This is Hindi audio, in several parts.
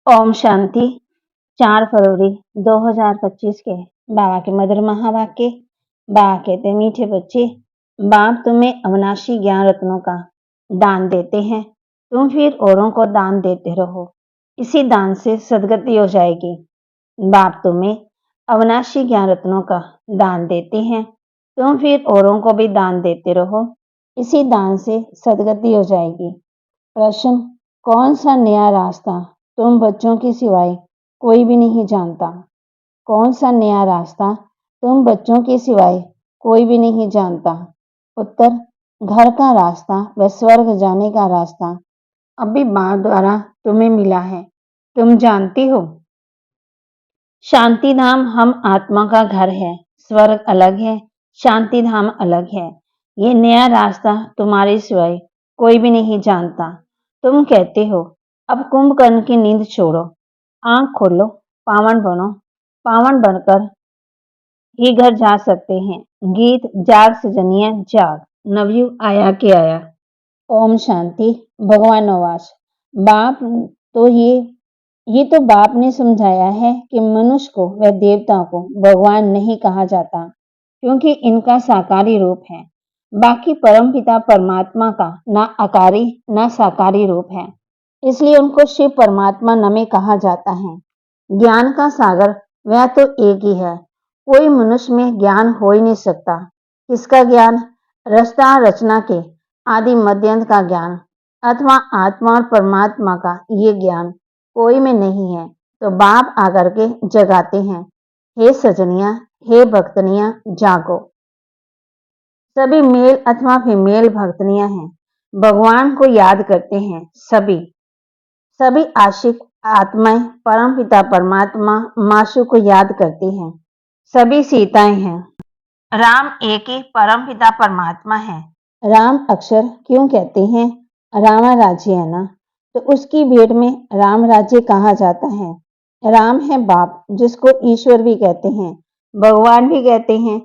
ओम शांति। 4 फरवरी 2025 के बाबा के मधुर महावाक्य। बाबा कहते मीठे बच्चे, बाप तुम्हें अविनाशी ज्ञान रत्नों का दान देते हैं, तुम फिर औरों को दान देते रहो, इसी दान से सदगति हो जाएगी। बाप तुम्हें अविनाशी ज्ञान रत्नों का दान देते हैं, तुम फिर औरों को भी दान देते रहो, इसी दान से सदगति हो जाएगी। प्रश्न, कौन सा नया रास्ता तुम बच्चों के सिवाय कोई भी नहीं जानता? कौन सा नया रास्ता तुम बच्चों के सिवाय कोई भी नहीं जानता? उत्तर, घर का रास्ता व स्वर्ग जाने का रास्ता अभी बाप द्वारा तुम्हें मिला है, तुम जानती हो। शांति धाम हम आत्मा का घर है, स्वर्ग अलग है, शांति धाम अलग है। ये नया रास्ता तुम्हारे सिवाय कोई भी नहीं जानता। तुम कहते हो अब कुंभकर्ण की नींद छोड़ो, आंख खोलो, पावन बनो, पावन बनकर ही घर जा सकते हैं। गीत जाग सजनिया जाग, नवयुग आया के आया। ओम शांति। भगवान नवाज। बाप तो ये तो बाप ने समझाया है कि मनुष्य को व देवताओं को भगवान नहीं कहा जाता, क्योंकि इनका साकारी रूप है। बाकी परमपिता परमात्मा का ना आकारी ना साकारी रूप है, इसलिए उनको शिव परमात्मा नमे कहा जाता है। ज्ञान का सागर वह तो एक ही है, कोई मनुष्य में ज्ञान हो ही नहीं सकता। किसका ज्ञान? रचना रचना के आदि मध्यंत का ज्ञान अथवा आत्मा और परमात्मा का ये ज्ञान कोई में नहीं है, तो बाप आकर के जगाते हैं, हे सजनिया, हे भक्तनिया, जागो। सभी मेल अथवा फीमेल भक्तनियां हैं, भगवान को याद करते हैं। सभी आशिक आत्माएं परमपिता परमात्मा माशु को याद करती हैं। सभी सीताएं हैं। राम एक ही परमपिता परमात्मा है। राम अक्षर क्यों कहते हैं? रामा राज्य है ना, तो उसकी भेंट में राम राज्य कहा जाता है। राम है बाप, जिसको ईश्वर भी कहते हैं, भगवान भी कहते हैं।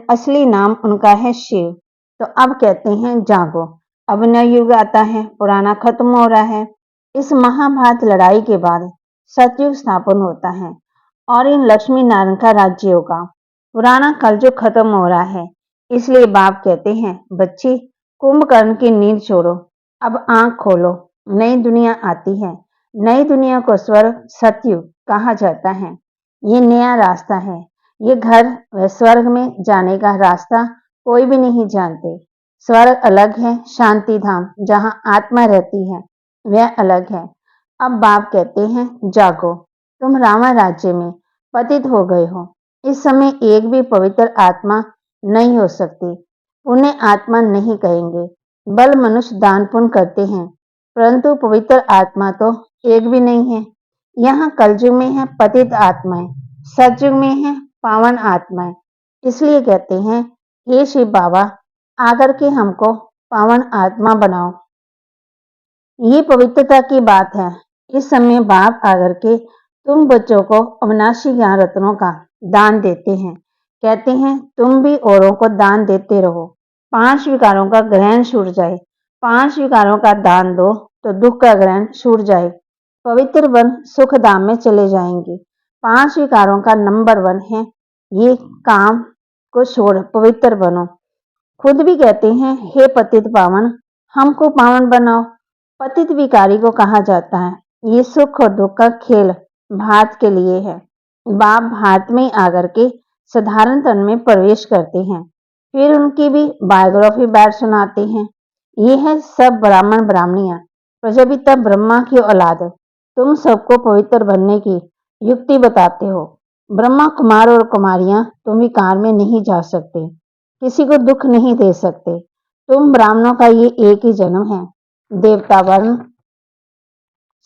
असली नाम उनका है शिव। तो अब कहते हैं जागो, अब नया युग आता है, पुराना खत्म हो रहा है। इस महाभारत लड़ाई के बाद सतयुग स्थापन होता है और इन लक्ष्मी नारायण का राज्य होगा। पुराना कलयुग खत्म हो रहा है, इसलिए बाप कहते हैं बच्चे, कुंभकर्ण की नींद छोड़ो, अब आंख खोलो, नई दुनिया आती है। नई दुनिया को स्वर्ग सतयुग कहा जाता है। ये नया रास्ता है। ये घर व स्वर्ग में जाने का रास्ता कोई भी नहीं जानते। स्वर्ग अलग है, शांति धाम जहां आत्मा रहती है वह अलग है। अब बाप कहते हैं जागो, तुम रामा राज्य में पतित हो गए हो। इस समय एक भी पवित्र आत्मा नहीं हो सकती। उन्हें आत्मा नहीं कहेंगे। बल मनुष्य दान पुण्य करते हैं, परंतु पवित्र आत्मा तो एक भी नहीं है। यहाँ कलयुग में है पतित आत्माएं, सतयुग में है पावन आत्माएं। इसलिए कहते हैं हे शिव बाबा, आकर के हमको पावन आत्मा बनाओ। ये पवित्रता की बात है। इस समय बाप आकर के तुम बच्चों को अविनाशी ज्ञान रत्नों का दान देते हैं। कहते हैं तुम भी औरों को दान देते रहो, 5 विकारों का ग्रहण छूट जाए। 5 विकारों का दान दो तो दुख का ग्रहण छूट जाए, पवित्र वन सुख धाम में चले जाएंगे। 5 विकारों का नंबर 1 है ये काम को छोड़ पवित्र बनो। खुद भी कहते हैं हे पतित पावन, हमको पावन बनाओ। पतित विकारी को कहा जाता है। ये सुख और दुख का खेल भारत के लिए है। बाप भारत में आकर के साधारण तन में प्रवेश करते हैं, फिर उनकी भी बायोग्राफी बैठ सुनाते हैं। ये है सब ब्राह्मण ब्राह्मणियां, प्रजापिता ब्रह्मा की औलाद। तुम सबको पवित्र बनने की युक्ति बताते हो। ब्रह्मा कुमार और कुमारियां तुम विकार में नहीं जा सकते, किसी को दुख नहीं दे सकते। तुम ब्राह्मणों का ये एक ही जन्म है। देवता वर्ण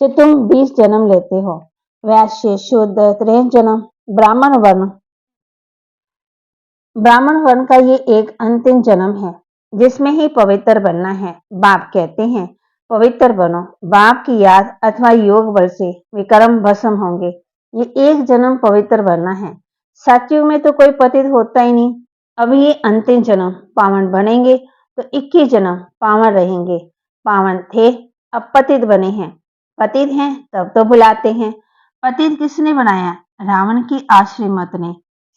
से तुम 20 जन्म लेते हो, वैश्य शुद्ध 63 जन्म। ब्राह्मण वर्ण का ये एक अंतिम जन्म है, जिसमें ही पवित्र बनना है। बाप कहते हैं पवित्र बनो। बाप की याद अथवा योग बल से विक्रम भस्म होंगे। ये एक जन्म पवित्र बनना है। सतयुग में तो कोई पतित होता ही नहीं। अब ये अंतिम जन्म पावन बनेंगे तो 21 जन्म पावन रहेंगे। पावन थे अब पतित बने हैं, पतित हैं तब तो बुलाते हैं। पतित किसने बनाया? रावण की आश्रीमत ने।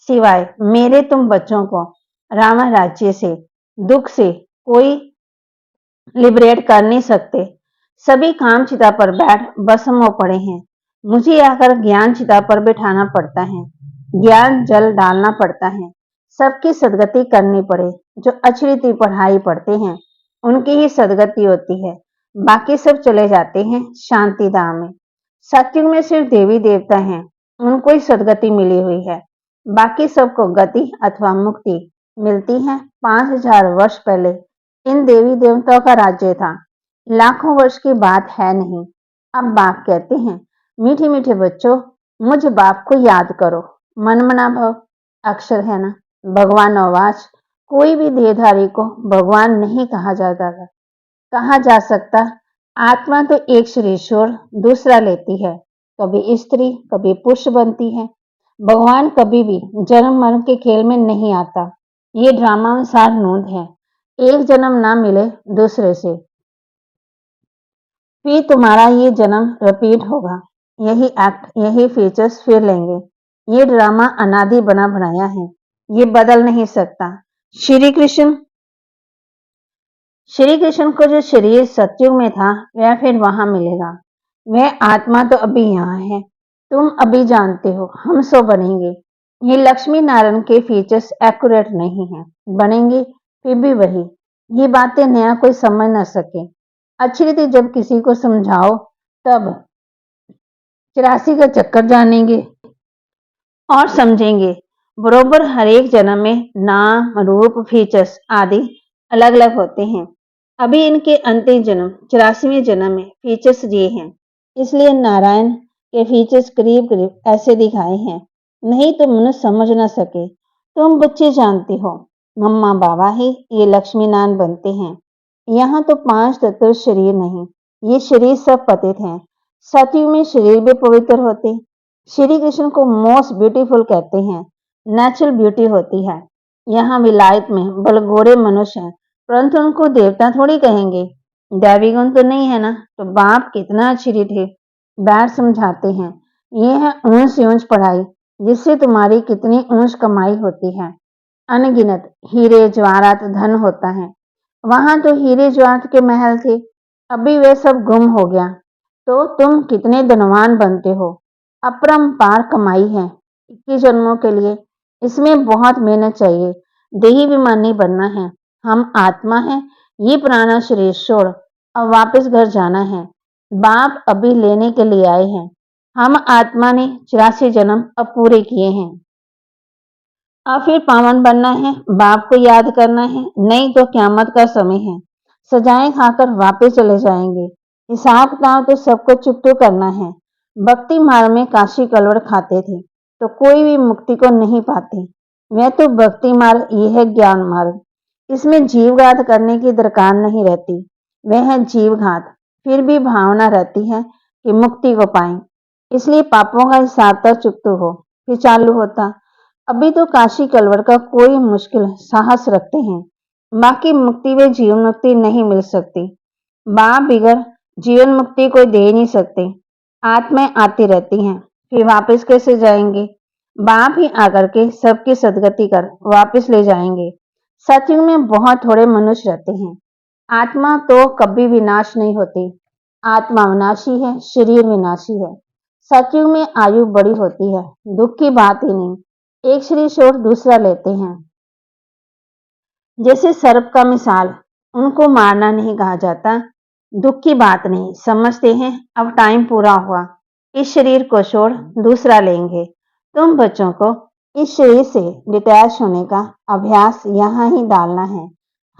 सिवाय मेरे तुम बच्चों को रावण राज्य से, दुख से कोई लिबरेट कर नहीं सकते। सभी काम चिता पर बैठ भस्म हो पड़े हैं। मुझे आकर ज्ञान चिता पर बिठाना पड़ता है, ज्ञान जल डालना पड़ता है। सबकी सदगति करनी पड़े। जो अछड़ती पढ़ाई पढ़ते हैं उनकी ही सदगति होती है, बाकी सब चले जाते हैं शांति धाम में। सत्युग में सिर्फ देवी देवता हैं, उनको ही सदगति मिली हुई है। बाकी सबको गति अथवा मुक्ति मिलती है। 5000 वर्ष पहले इन देवी देवताओं का राज्य था। लाखों वर्ष की बात है नहीं। अब बाप कहते हैं, मीठे मीठे बच्चों, मुझ बाप को याद करो। मन मना भव अक्षर है ना। भगवान अवाच कोई भी देहधारी को भगवान नहीं कहा जाता था, कहा जा सकता। आत्मा तो एक शरीर छोड़ दूसरा लेती है, कभी स्त्री कभी पुरुष बनती है। भगवान कभी भी जन्म मरण के खेल में नहीं आता। ये ड्रामानुसार नूंद है। एक जन्म ना मिले दूसरे से, फिर तुम्हारा ये जन्म रिपीट होगा। यही एक्ट, यही फीचर्स फिर लेंगे। ये ड्रामा अनादि बना बनाया है, ये बदल नहीं सकता। श्री कृष्ण श्री कृष्ण को जो शरीर सत्युग में था वह फिर वहां मिलेगा। वह आत्मा तो अभी यहाँ है। तुम अभी जानते हो हम सो बनेंगे। ये लक्ष्मी नारायण के फीचर्स एक्यूरेट नहीं है, बनेंगे फिर भी वही। ये बातें नया कोई समझ ना सके। अच्छी रीति जब किसी को समझाओ तब 84 का चक्कर जानेंगे और समझेंगे। बरोबर हर एक जन्म में नाम रूप फीचर्स आदि अलग अलग होते हैं। अभी इनके अंतिम जन्म 84वें जन्म में फीचर्स दिए हैं, इसलिए नारायण के फीचर्स करीब करीब ऐसे दिखाए हैं, नहीं तो मनुष्य समझ ना सके। तुम बच्चे जानते हो मम्मा बाबा ही ये लक्ष्मी नारायण बनते हैं। यहाँ तो 5 तत्व शरीर नहीं, ये शरीर सब पतित हैं। सतयुग में शरीर भी पवित्र होते। श्री कृष्ण को मोस्ट ब्यूटीफुल कहते हैं। नेचुरल ब्यूटी होती है। यहाँ विलायत में बलगोरे मनुष्य हैं, परंतु उनको देवता थोड़ी कहेंगे। दैवी गुण तो नहीं है ना। तो बाप कितना अच्छी थे, बैठ समझाते हैं। ये है ऊंच से ऊंच पढ़ाई, जिससे तुम्हारी कितनी ऊंच कमाई होती है। अनगिनत हीरे जवाहरात धन होता है। वहां तो हीरे जवाहरात के महल थे, अभी वे सब गुम हो गया। तो तुम कितने धनवान बनते हो। अपरंपार कमाई है 21 जन्मों के लिए। इसमें बहुत मेहनत चाहिए। देही विमानी बनना है। हम आत्मा हैं, ये पुराना शरीर छोड़ अब वापस घर जाना है। बाप अभी लेने के लिए आए हैं। हम आत्मा ने 84 जन्म अब पूरे किए हैं। अब फिर पावन बनना है, बाप को याद करना है, नहीं तो क्यामत का समय है। सजाएं खाकर वापस चले जाएंगे। हिसाब किताब तो सबको चुकतो करना है। भक्ति मार्ग में काशी कलवड़ खाते थे तो कोई भी मुक्ति को नहीं पाते। वह तो भक्ति मार्ग, ये है ज्ञान मार्ग। इसमें जीवघात करने की दरकार नहीं रहती। वह है जीवघात, फिर भी भावना रहती है कि मुक्ति को पाएं। इसलिए पापों का हिसाब तक चुकत हो, फिर चालू होता। अभी तो काशी कलवड़ का कोई मुश्किल साहस रखते हैं, बाकी मुक्ति व जीवन मुक्ति नहीं मिल सकती। बाप बिगड़ जीवन मुक्ति कोई दे नहीं सकते। आत्माएं आती रहती हैं, फिर वापस कैसे जाएंगे? बाप ही आकर के सबकी सदगति कर वापस ले जाएंगे। सतयुग में बहुत थोड़े मनुष्य रहते हैं। आत्मा तो कभी विनाश नहीं होती। आत्मा विनाशी है, शरीर विनाशी है। सतयुग में आयु बड़ी होती है, दुख की बात ही नहीं। एक शरीर छोड़ दूसरा लेते हैं। जैसे सर्प का मिसाल, उनको मारना नहीं कहा जाता। दुख की बात नहीं, समझते हैं अब टाइम पूरा हुआ, इस शरीर को छोड़ दूसरा लेंगे। तुम बच्चों को इस शरीर से डिटैच होने का अभ्यास यहाँ ही डालना है।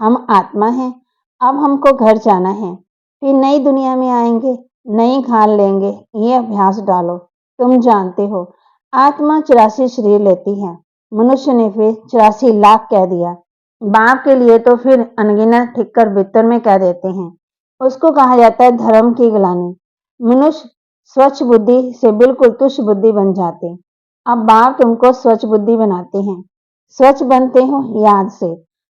हम आत्मा हैं, अब हमको घर जाना है, फिर नई दुनिया में आएंगे, नई खान लेंगे। ये अभ्यास डालो। तुम जानते हो आत्मा 84 शरीर लेती है। मनुष्य ने फिर 84 लाख कह दिया। बाप के लिए तो फिर अनगिनत ठिक्कर बित्तर में कह देते हैं। उसको कहा जाता है धर्म की ग्लानि। मनुष्य स्वच्छ बुद्धि से बिल्कुल तुच्छ बुद्धि बन जाते। अब बाप तुमको स्वच्छ बुद्धि बनाते हैं। स्वच्छ बनते हो याद से।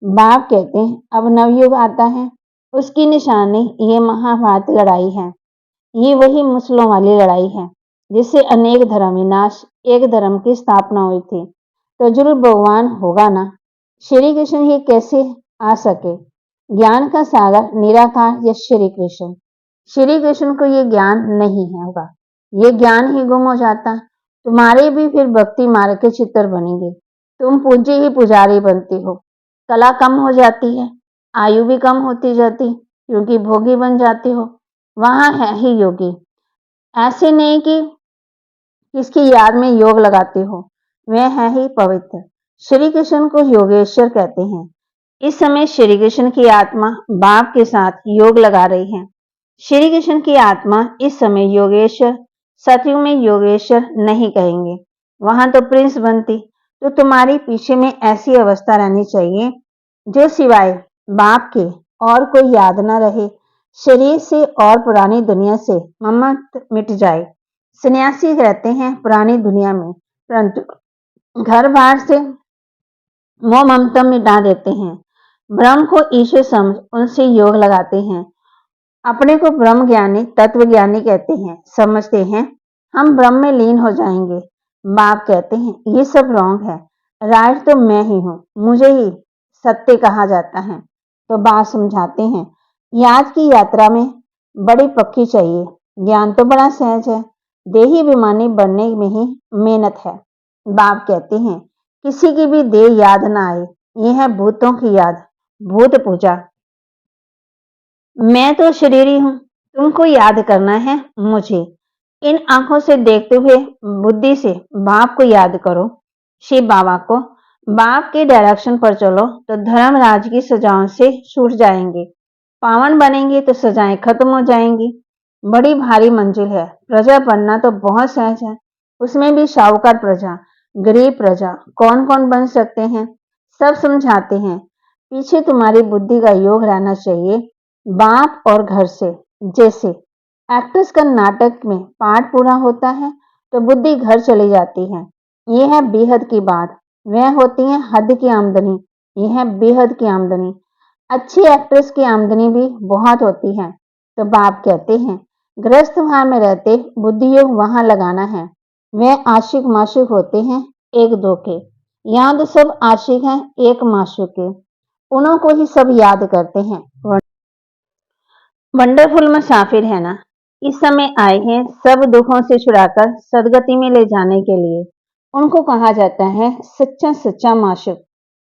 बाप कहते हैं अब नवयुग आता है, उसकी निशानी ये महाभारत लड़ाई है। ये वही मुसलों वाली लड़ाई है जिससे अनेक धर्म विनाश, एक धर्म की स्थापना हुई थी। तो जरूर भगवान होगा ना। श्री कृष्ण ही कैसे आ सके? ज्ञान का सागर निराकार या श्री कृष्ण? श्री कृष्ण को ये ज्ञान नहीं है होगा। ये ज्ञान ही गुम हो जाता, तुम्हारे भी फिर भक्ति मार्ग के चित्र बनेंगे। तुम पूज्य ही पुजारी बनती हो। कला कम हो जाती है, आयु भी कम होती जाती, क्योंकि भोगी बन जाते हो। वहां है ही योगी। ऐसे नहीं कि किसकी याद में योग लगाते हो, वह है ही पवित्र। श्री कृष्ण को योगेश्वर कहते हैं। इस समय श्री कृष्ण की आत्मा बाप के साथ योग लगा रही है। श्री कृष्ण की आत्मा इस समय योगेश्वर, सतयुग में योगेश्वर नहीं कहेंगे, वहां तो प्रिंस बनती। तो तुम्हारी पीछे में ऐसी अवस्था रहनी चाहिए जो सिवाय बाप के और कोई याद ना रहे, शरीर से और पुरानी दुनिया से ममत मिट जाए। सन्यासी रहते हैं पुरानी दुनिया में, परंतु घर बार से मोह ममता मिटा देते हैं। ब्रह्म को ईश्वर समझ उनसे योग लगाते हैं। अपने को ब्रह्म ज्ञानी, तत्व ज्ञानी कहते हैं, समझते हैं हम ब्रह्म में लीन हो जाएंगे। बाप कहते हैं ये सब रॉन्ग है, राइट तो मैं ही हूँ, मुझे ही सत्य कहा जाता है। तो बाप समझाते हैं याद की यात्रा में बड़ी पक्की चाहिए, ज्ञान तो बड़ा सहज है, देही विमानी बनने में ही मेहनत है। बाप कहते हैं किसी की भी देह याद ना आए, ये है भूतों की याद, भूत पूजा। मैं तो शरीरी हूं, तुमको याद करना है मुझे। इन आंखों से देखते हुए बुद्धि से बाप को याद करो, शिव बाबा को। बाप के डायरेक्शन पर चलो तो धर्मराज की सजाओं से छूट जाएंगे। पावन बनेंगे तो सजाएं खत्म हो जाएंगी। बड़ी भारी मंजिल है, प्रजा बनना तो बहुत सहज है, उसमें भी शाहूकार प्रजा, गरीब प्रजा, कौन कौन बन सकते हैं, सब समझाते हैं। पीछे तुम्हारी बुद्धि का योग रहना चाहिए बाप और घर से। जैसे एक्ट्रेस का नाटक में पार्ट पूरा होता है तो बुद्धि घर चली जाती है, यह है बेहद की बात। वह होती है हद की आमदनी, यह है बेहद की आमदनी। अच्छी एक्ट्रेस की आमदनी भी बहुत होती है। तो बाप कहते हैं गृहस्थ भाव में रहते बुद्धि योग वहां लगाना है। वह आशिक माशुक होते हैं एक दो के, यहाँ तो सब आशिक हैं एक माशुक के, उन्हों को ही सब याद करते हैं। वंडरफुल मुसाफिर है ना, इस समय आए हैं सब दुखों से छुड़ाकर सदगति में ले जाने के लिए। उनको कहा जाता है सच्चा सच्चा माशुक।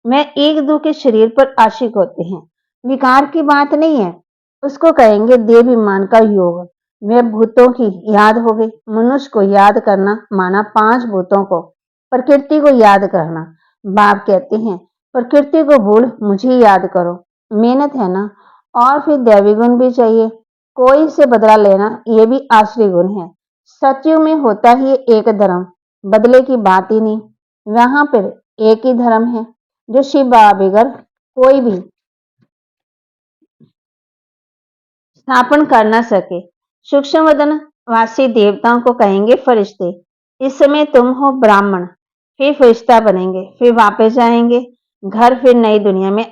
वह एक दो के शरीर पर आशिक होते हैं, विकार की बात नहीं है, उसको कहेंगे देवाभिमान का योग। वह भूतों की याद हो गई, मनुष्य को याद करना माना पांच भूतों को, प्रकृति को याद करना। बाप कहते हैं प्रकृति को भूल मुझे याद करो, मेहनत है ना। और फिर दैवी गुण भी चाहिए, कोई से बदला लेना ये भी आश्रय गुण है। सत्युग में होता ही एक धर्म, बदले की बात ही नहीं। वहां पर एक ही धर्म है जो शिव बाबा बगैर कोई भी स्थापन कर न सके। सूक्ष्म वदन वासी देवताओं को कहेंगे फरिश्ते। इस समय तुम हो ब्राह्मण, फिर फरिश्ता बनेंगे, फिर वापस जाएंगे घर, फिर नई दुनिया में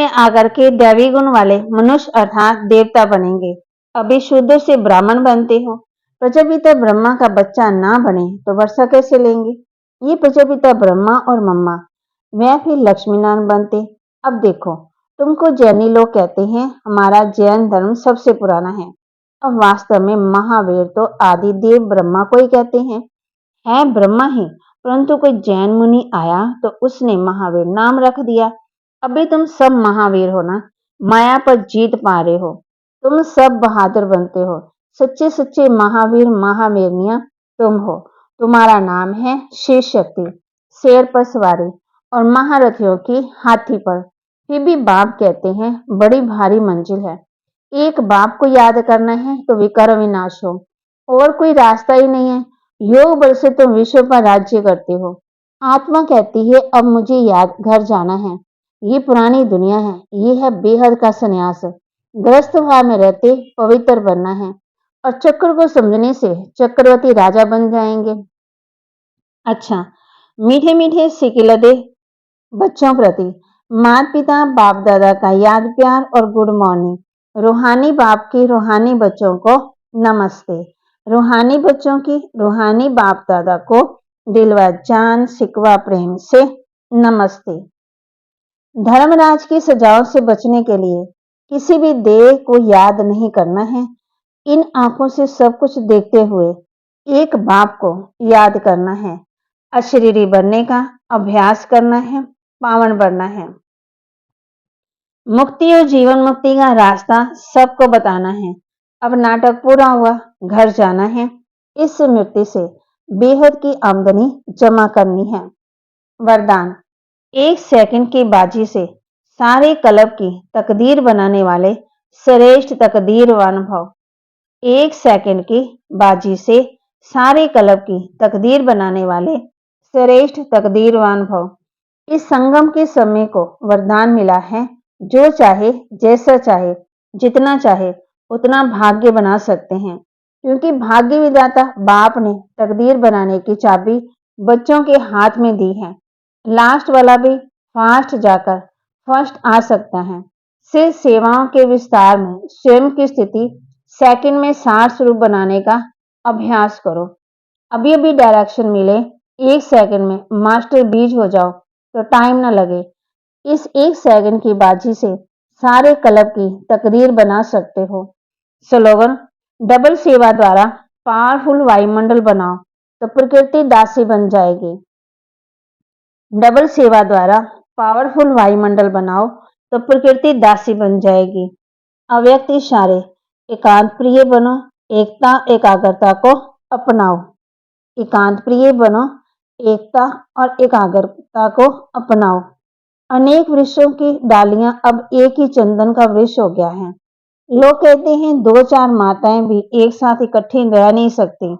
आकर के दैवी गुण वाले मनुष्य अर्थात देवता बनेंगे। अभी शूद्र से ब्राह्मण बनते हो, प्रजापिता ब्रह्मा का बच्चा ना बने तो वर्षा कैसे लेंगे? ये प्रजापिता ब्रह्मा और मम्मा, वह फिर लक्ष्मी नारायण बनते। अब देखो, तुमको जैनी लोग कहते हैं हमारा जैन धर्म सबसे पुराना है। अब वास्तव में महावीर तो आदि देव ब्रह्मा को ही कहते हैं, है ब्रह्मा ही, परंतु कोई जैन मुनि आया तो उसने महावीर नाम रख दिया। अभी तुम सब महावीर हो ना, माया पर जीत पा रहे हो, तुम सब बहादुर बनते हो, सच्चे सच्चे महावीर महावीरनिया तुम हो। तुम्हारा नाम है शिव शक्ति, शेर पर सवारी और महारथियों की हाथी पर। फिर भी बाप कहते हैं बड़ी भारी मंजिल है, एक बाप को याद करना है तो विकार विनाश हो, और कोई रास्ता ही नहीं है। योग बल से तुम विश्व पर राज्य करते हो। आत्मा कहती है अब मुझे याद घर जाना है, ये पुरानी दुनिया है, ये है बेहद का संन्यास। ग्रस्त भाव में रहते पवित्र बनना है, और चक्र को समझने से चक्रवर्ती राजा बन जाएंगे। अच्छा, मीठे मीठे सिकिलदे बच्चों प्रति माता पिता बाप दादा का याद प्यार और गुड मॉर्निंग। रूहानी बाप की रूहानी बच्चों को नमस्ते। रूहानी बच्चों की रूहानी बाप दादा को दिलवा जान सिकवा प्रेम से नमस्ते। धर्मराज की सजाओं से बचने के लिए किसी भी देह को याद नहीं करना है। इन आंखों से सब कुछ देखते हुए एक बाप को याद करना है। अशरीरी बनने का अभ्यास करना है, पावन बनना है। मुक्ति और जीवन मुक्ति का रास्ता सबको बताना है। अब नाटक पूरा हुआ, घर जाना है। इस मृत्यु से बेहद की आमदनी जमा करनी है। वरदान, 1 सेकंड की बाजी से सारे क्लब की तकदीर बनाने वाले श्रेष्ठ तकदीरवान भव। 1 सेकंड की बाजी से सारे क्लब की तकदीर बनाने वाले श्रेष्ठ तकदीरवान भव। इस संगम के समय को वरदान मिला है, जो चाहे जैसा चाहे जितना चाहे उतना भाग्य बना सकते हैं, क्योंकि भाग्य विधाता बाप ने तकदीर बनाने की चाबी बच्चों के हाथ में दी है। लास्ट वाला भी फास्ट जाकर फर्स्ट आ सकता है। सिर्फ सेवाओं के विस्तार में स्वयं की स्थिति सेकंड में 60 स्वरूप बनाने का अभ्यास करो। अभी अभी डायरेक्शन मिले, 1 सेकंड में मास्टर बीज हो जाओ तो टाइम न लगे। इस 1 सेकंड की बाजी से सारे क्लब की तकदीर बना सकते हो। स्लोगन, डबल सेवा द्वारा पावरफुल वायुमंडल बनाओ तो प्रकृति दासी बन जाएगी। डबल सेवा द्वारा पावरफुल वायुमंडल बनाओ तो प्रकृति दासी बन जाएगी। अव्यक्त इशारे, एकांत प्रिय बनो, एकता एकाग्रता को अपनाओ। एकांत प्रिय बनो, एकता और एकाग्रता को अपनाओ। अनेक वृक्षों की डालियां अब एक ही चंदन का वृक्ष हो गया है। लोग कहते हैं 2-4 माताएं भी एक साथ इकट्ठी रह नहीं सकती,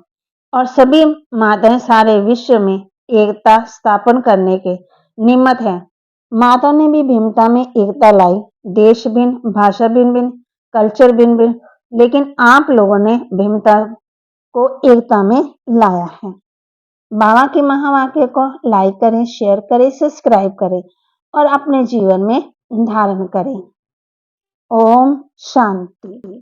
और सभी माताएं सारे विश्व में एकता स्थापन करने के निमित्त है। माता ने भी भिन्नता में एकता लाई, देश भिन्न, भाषा भिन्न भिन्न, कल्चर भिन्न भिन्न, लेकिन आप लोगों ने भिन्नता को एकता में लाया है। बाबा के महावाक्य को लाइक करें, शेयर करें, सब्सक्राइब करें और अपने जीवन में धारण करें। ओम शांति।